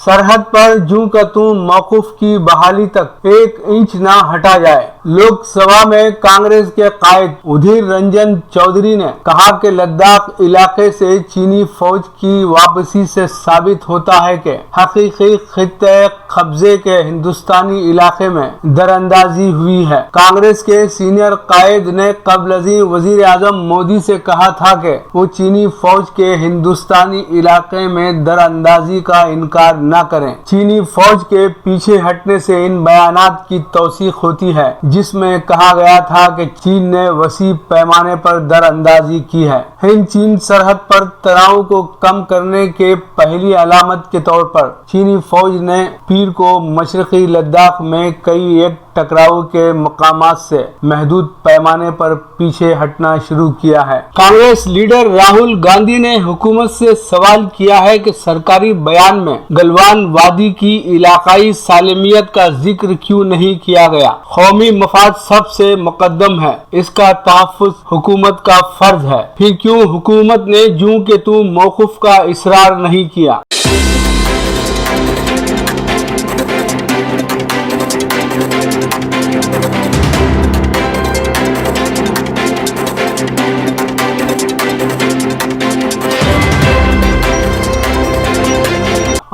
सरहद पर जूं का तूं मौकूफ की बहाली तक 1 इंच ना हटा जाए। लोकसभा में कांग्रेस के कायद उधीर रंजन चौधरी ने कहा कि लद्दाख इलाके से चीनी फौज की वापसी से साबित होता है कि हकीकी खित्ते कब्जे के हिंदुस्तानी इलाके में दरअंदाजी हुई है। कांग्रेस के सीनियर कायद ने कबलजी वजीर आजम मोदी से कहा था कि वो चीनी फौज के हिंदुस्तानी इलाके में दरअंदाजी का इनकार न करें। चीनी फौज के पीछे हटने से इन बयानात की तौसीक होती है जिसमें कहा गया था कि चीन ने वसी पैमाने पर दरअंदाजी की है। हिंद चीन सरहद पर तनाव को कम करने के पहली अलामत के तौर पर चीनी फौज ने पीर को मशरकी लद्दाख में कई एक टकराव के मकामात से महदूद पैमाने पर पीछे हटना शुरू किया है। कांग्रेस लीडर राहुल गांधी ने हुकूमत से सवाल किया है कि सरकारी बयान में गलवान वादी की इलाकाई सालमियत का जिक्र क्यों नहीं किया गया। कौमी मफाद सबसे मुकद्दम है, इसका तहफ़्फ़ुज़ हुकूमत का फर्ज है। फिर क्यों हुकूमत ने जूं के तूं मौक़ूफ़ का इसरार नहीं किया।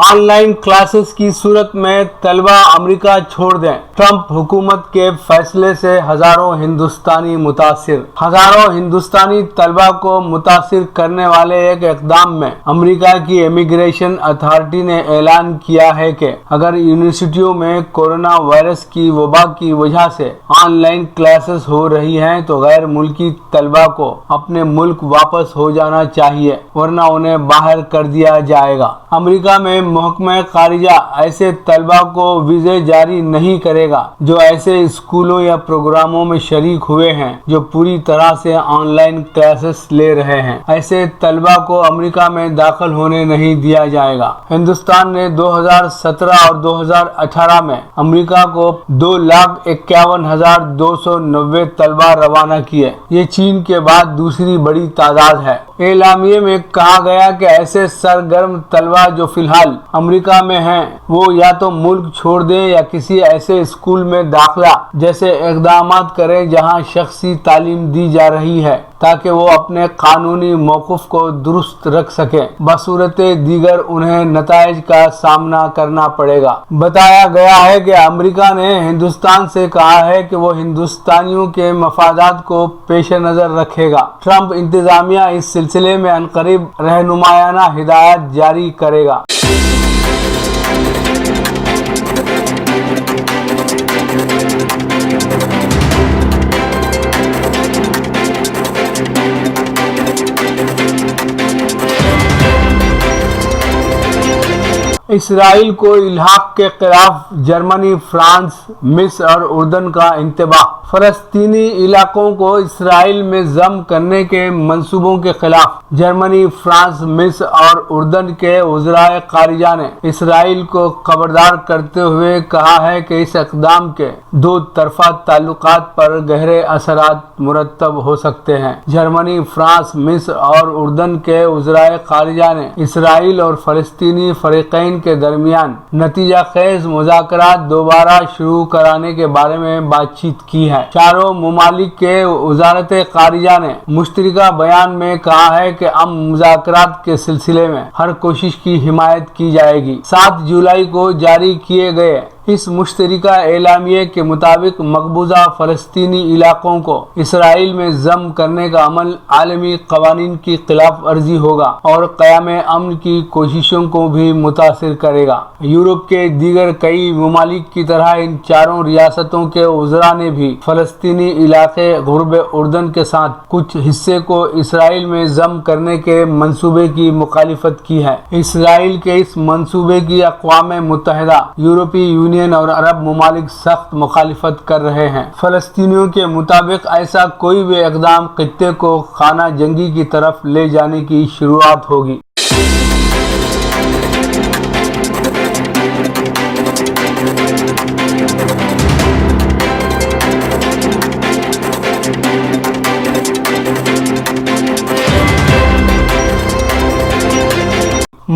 ऑनलाइन क्लासेस की सूरत में तलबा अमेरिका छोड़ दें। ट्रंप हुकूमत के फैसले से हजारों हिंदुस्तानी मुतासिर। हजारों हिंदुस्तानी तलबा को मुतासिर करने वाले एक इक़दाम में अमेरिका की इमिग्रेशन अथॉरिटी ने ऐलान किया है कि अगर यूनिवर्सिटियों में कोरोना वायरस की वबा की वजह से ऑनलाइन क्लासेस हो रही हैं तो गैर मुल्की तलबा को अपने मुल्क वापस हो जाना चाहिए, वरना उन्हें बाहर कर दिया जाएगा। अमेरिका में महकमा खारिजा ऐसे तलबा को वीज़े जारी नहीं करेगा जो ऐसे स्कूलों या प्रोग्रामों में शरीक हुए हैं जो पूरी तरह से ऑनलाइन क्लासेस ले रहे हैं। ऐसे तलबा को अमेरिका में दाखिल होने नहीं दिया जाएगा। हिंदुस्तान ने 2017 और 2018 में अमेरिका को 2,51,290 तलबा रवाना किए। ये चीन के बाद दूसरी बड़ी तादाद है। एलामिये में कहा गया कि ऐसे सरगर्म तलबा जो फिलहाल अमेरिका में हैं वो या तो मुल्क छोड़ दें या किसी ऐसे स्कूल में दाखिला जैसे इक़दामात करें जहां शख्सी तालीम दी जा रही है ताकि वो अपने कानूनी मौक़िफ़ को दुरुस्त रख सकें। बसूरत दीगर उन्हें नताइज का सामना करना पड़ेगा। बताया गया है कि अमेरिका ने हिंदुस्तान से कहा है कि वो हिंदुस्तानियों के मफादात को पेश नज़र रखेगा। ट्रंप इंतज़ामिया इस सिलसिले में अनकरीब रहनुमायाना हिदायत जारी करेगा। इसराइल को इल्हाक के खिलाफ जर्मनी, फ्रांस, मिस्र और उर्दन का इंतबाह। फलस्तीनी इलाकों को इसराइल में ज़म करने के मंसूबों के खिलाफ जर्मनी, फ्रांस, मिस्र और उर्दन के वज़राए खारिजा ने इसराइल को खबरदार करते हुए कहा है कि इस इक़दाम के दो तरफ़ा ताल्लुकात पर गहरे असरात मुरतब हो सकते हैं। जर्मनी, फ्रांस, मिस्र और उर्दन के वज़राए खारिजा ने इसराइल और फ़लस्तीनी फ़रीक़ैन के दरमियान नतीजा खेज मुज़ाकरात दोबारा शुरू कराने के बारे में बातचीत की है। चारों मुमालिक के वज़ारत खारिजा ने मुश्तरका बयान में कहा है कि मुज़ाकरात के सिलसिले में हर कोशिश की हिमायत की जाएगी। 7 जुलाई को जारी किए गए इस मुश्तरका एलामिये के मुताबिक मकबूजा फ़लस्तीनी इलाकों को इसराइल में ज़म करने का अमल आलमी क़वानीन की खिलाफ वर्जी होगा और क़याम अमन की कोशिशों को भी मुतासिर करेगा। यूरोप के दीगर कई ममालिक की तरह इन चारों रियासतों के वज़रा ने भी फ़लस्तीनी इलाके गुर्ब उर्दन के साथ कुछ हिस्से को इसराइल में ज़म करने के मंसूबे की मुखालिफत की है। इसराइल के इस मंसूबे की अक़वाम मुत्तहिदा, यूरोपीय यूनियन और अरब ममालिक सख्त मुखालिफत कर रहे हैं। फ़लस्तीनियों के मुताबिक ऐसा कोई भी इक़दाम खित्ते को खाना जंगी की तरफ ले जाने की शुरुआत होगी।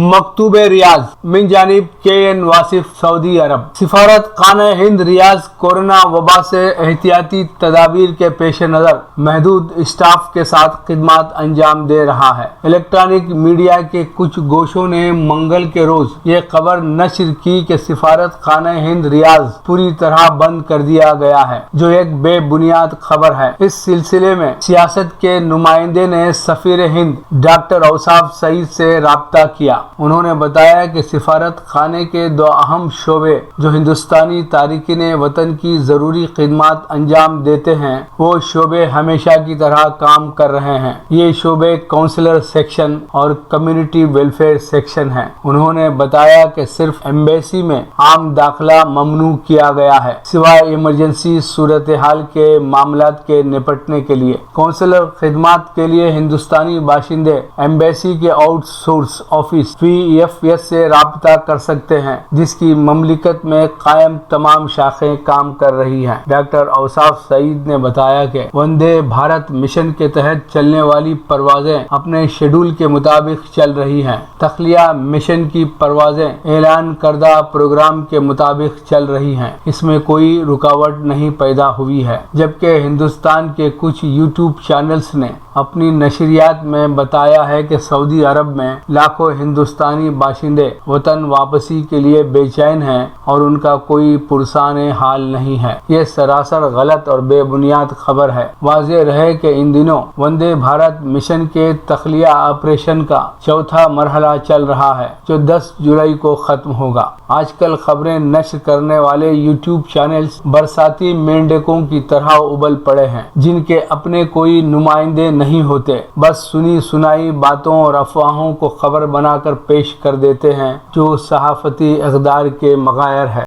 मकतूब रियाज मिन जानिब KN वासिफ सऊदी अरब। सिफारत खाना हिंद रियाज कोरोना वबा से एहतियाती तदाबीर के पेश नज़र महदूद स्टाफ के साथ खिदमत अंजाम दे रहा है। इलेक्ट्रॉनिक मीडिया के कुछ गोशों ने मंगल के रोज ये खबर नश्र की कि सिफारत खाना हिंद रियाज पूरी तरह बंद कर दिया गया है, जो एक बेबुनियाद खबर है। इस सिलसिले में सियासत के नुमाइंदे ने सफीर हिंद डॉक्टर औसाफ सईद से राब्ता किया। उन्होंने बताया कि सिफारत खाने के दो अहम शोबे जो हिंदुस्तानी तारिकीन वतन की जरूरी खिदमत अंजाम देते हैं, वो शोबे हमेशा की तरह काम कर रहे हैं। ये शोबे काउंसलर सेक्शन और कम्युनिटी वेलफेयर सेक्शन हैं। उन्होंने बताया कि सिर्फ एम्बेसी में आम दाखिला ममनू किया गया है, सिवाय इमरजेंसी सूरत हाल के मामलात के निपटने के लिए। काउंसलर खिदमत के लिए हिंदुस्तानी बाशिंदे एम्बेसी के आउटसोर्स ऑफिस VFS से राब्ता कर सकते हैं, जिसकी ममलिकत में कायम तमाम शाखें काम कर रही हैं। डॉक्टर औसाफ सईद ने बताया कि वंदे भारत मिशन के तहत चलने वाली परवाजें अपने शेड्यूल के मुताबिक चल रही हैं। तखलिया मिशन की परवाजें ऐलान करदा प्रोग्राम के मुताबिक चल रही हैं। इसमें कोई रुकावट नहीं पैदा हुई है। जबकि हिंदुस्तान के कुछ YouTube चैनल्स ने अपनी नशरियात में बताया है कि सऊदी अरब में लाखों हिंदुस्तानी बाशिंदे वतन वापसी के लिए बेचैन हैं और उनका कोई पुरसान हाल नहीं है। ये सरासर गलत और बेबुनियाद खबर है। वाज़ेह रहे कि इन दिनों वंदे भारत मिशन के तखलिया ऑपरेशन का चौथा मरहला चल रहा है, जो 10 जुलाई को खत्म होगा। आजकल खबरें नश्र करने वाले YouTube चैनल्स बरसाती मेंढकों की तरह उबल पड़े हैं, जिनके अपने कोई नुमाइंदे नहीं होते। बस सुनी सुनाई बातों और अफवाहों को खबर बनाकर पेश कर देते हैं, जो सहाफती इक़दार के मगायर है।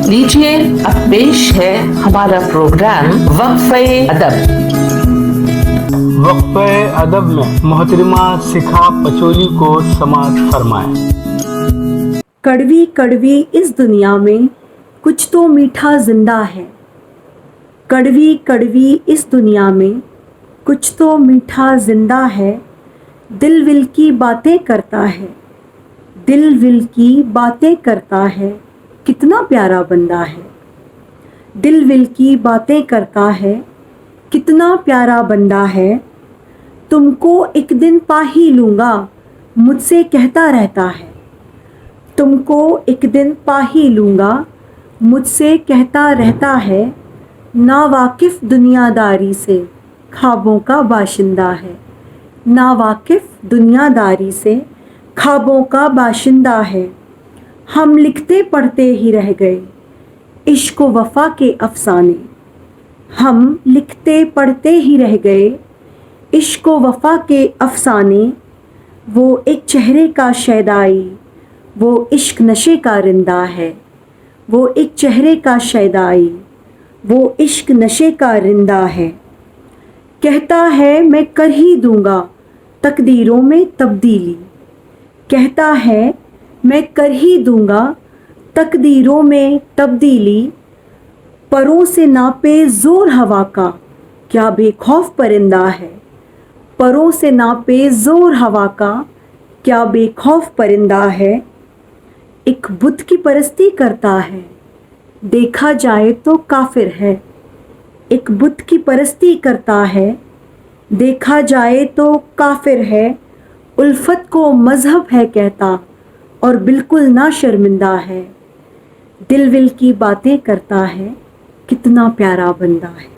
लीजिए अब पेश है हमारा प्रोग्राम वक्फ़े अदब। वक्फ़े अदब में मोहतरमा शिखा पचोली को समाअत फरमाएं। कड़वी कड़वी इस दुनिया में कुछ तो मीठा जिंदा है। कड़वी कड़वी इस दुनिया में कुछ तो मीठा जिंदा है। दिल विल की बातें करता है, दिल विल की बातें करता है, कितना प्यारा बंदा है। दिल विल की बातें करता है, कितना प्यारा बंदा है। तुमको एक दिन पा ही लूँगा, मुझसे कहता रहता है। तुमको एक दिन पा ही लूँगा, मुझसे कहता रहता है। नावाकिफ़ दुनियादारी से ख्वाबों का बाशिंदा है। नावाकिफ़ दुनियादारी से ख्वाबों का बाशिंदा है। हम लिखते पढ़ते ही रह गए इश्क व वफ़ा के अफ़साने। हम लिखते पढ़ते ही रह गए इश्क व वफ़ा के अफ़साने। वो एक चेहरे का शैदाई, वो इश्क नशे का रिंदा है। वो एक चेहरे का शैदाई, वो इश्क नशे का रिंदा है। कहता है मैं कर ही दूंगा तकदीरों में तब्दीली। कहता है मैं कर ही दूंगा तकदीरों में तब्दीली। परों से नापे ज़ोर हवा का क्या बेखौफ परिंदा है। परों से नापे ज़ोर हवा का क्या बेखौफ परिंदा है। एक बुत की परस्ती करता है, देखा जाए तो काफिर है। एक बुत की परस्ती करता है, देखा जाए तो काफिर है। उल्फत को मजहब है कहता और बिल्कुल ना शर्मिंदा है। दिल विल की बातें करता है, कितना प्यारा बंदा है।